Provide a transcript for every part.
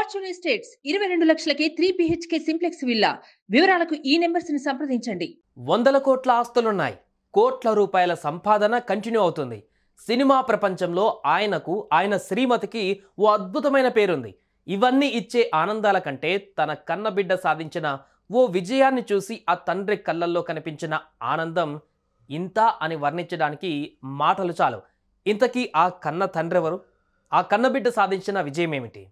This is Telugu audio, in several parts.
Fortune estates 22 లక్షలకే 3 BHK simplex villa. వివరాలకు ఈ నెంబర్స్ ని సంప్రదించండి. వందల కోట్ల ఆస్తులున్నాయి. కోట్ల రూపాయల సంపాదన కంటిన్యూ అవుతుంది. సినిమా ప్రపంచంలో ఆయనకు, ఆయన శ్రీమతికి ఓ అద్భుతమైన పేరుంది. ఇవన్నీ ఇచ్చే ఆనందాల కంటే తన కన్నబిడ్డ సాధించిన ఓ విజయాన్ని చూసి ఆ తండ్రి కళ్ళల్లో కనిపించిన ఆనందం ఇంత అని వర్ణించడానికి మాటలు చాలు. ఇంతకీ ఆ కన్న తండ్రి ఎవరు? ఆ కన్నబిడ్డ సాధించిన విజయం ఏమిటి?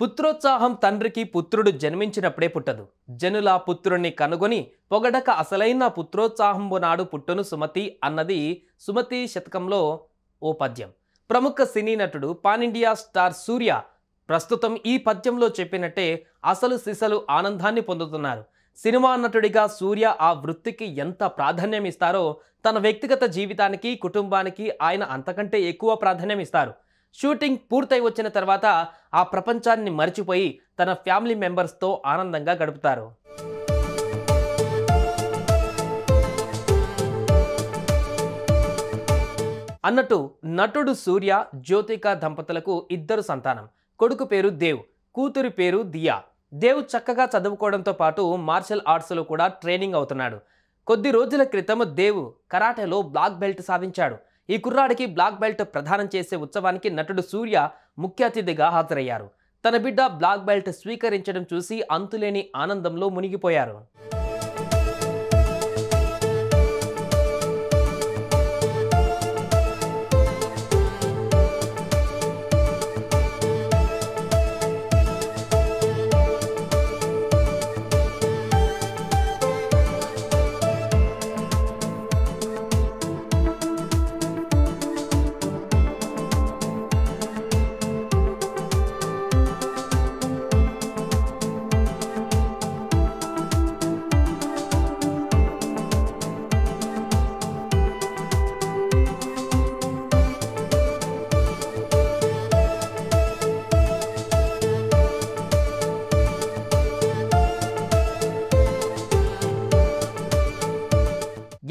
పుత్రోత్సాహం తండ్రికి పుత్రుడు జన్మించినప్పుడే పుట్టదు. జనుల పుత్రుణ్ణి కనుగొని పొగడక అసలైన పుత్రోత్సాహంబు నాడు పుట్టును సుమతి అన్నది సుమతి శతకంలో ఓ పద్యం. ప్రముఖ సినీ నటుడు పాన్ ఇండియా స్టార్ సూర్య ప్రస్తుతం ఈ పద్యంలో చెప్పినట్టే అసలు సిసలు ఆనందాన్ని పొందుతున్నారు. సినిమా నటుడిగా సూర్య ఆ వృత్తికి ఎంత ప్రాధాన్యం ఇస్తారో తన వ్యక్తిగత జీవితానికి, కుటుంబానికి ఆయన అంతకంటే ఎక్కువ ప్రాధాన్యం ఇస్తారు. షూటింగ్ పూర్తయి వచ్చిన తర్వాత ఆ ప్రపంచాన్ని మర్చిపోయి తన ఫ్యామిలీ మెంబర్స్తో ఆనందంగా గడుపుతారు. అన్నట్టు నటుడు సూర్య, జ్యోతిక దంపతులకు 2 సంతానం. కొడుకు పేరు దేవ్, కూతురి పేరు దియా. దేవ్ చక్కగా చదువుకోవడంతో పాటు మార్షల్ ఆర్ట్స్లో కూడా ట్రైనింగ్ అవుతున్నాడు. కొద్ది రోజుల క్రితం దేవ్ కరాటేలో బ్లాక్ బెల్ట్ సాధించాడు. ఈ కుర్రాడికి బ్లాక్ బెల్ట్ ప్రదానం చేసే ఉత్సవానికి నటుడు సూర్య ముఖ్య అతిథిగా హాజరయ్యారు. తన బిడ్డ బ్లాక్ బెల్ట్ స్వీకరించడం చూసి అంతులేని ఆనందంలో మునిగిపోయారు.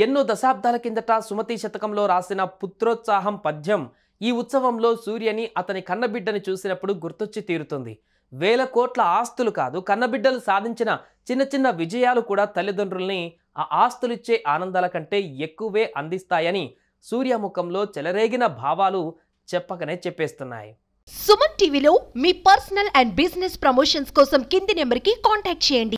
ఎన్నో దశాబ్దాల కిందట సుమతి శతకంలో రాసిన పుత్రోత్సాహం పద్యం ఈ ఉత్సవంలో సూర్యని, అతని కన్నబిడ్డని చూసినప్పుడు గుర్తొచ్చి తీరుతుంది. వేల కోట్ల ఆస్తులు కాదు, కన్నబిడ్డలు సాధించిన చిన్న చిన్న విజయాలు కూడా తల్లిదండ్రుల్ని ఆ ఆస్తులిచ్చే ఆనందాల కంటే ఎక్కువే అందిస్తాయని సూర్య ముఖంలో చెలరేగిన భావాలు చెప్పకనే చెప్పేస్తున్నాయి. సుమన్ టీవీలో మీ పర్సనల్ అండ్ బిజినెస్ ప్రమోషన్స్ కోసం కింది నెంబర్కి కాంటాక్ట్ చేయండి.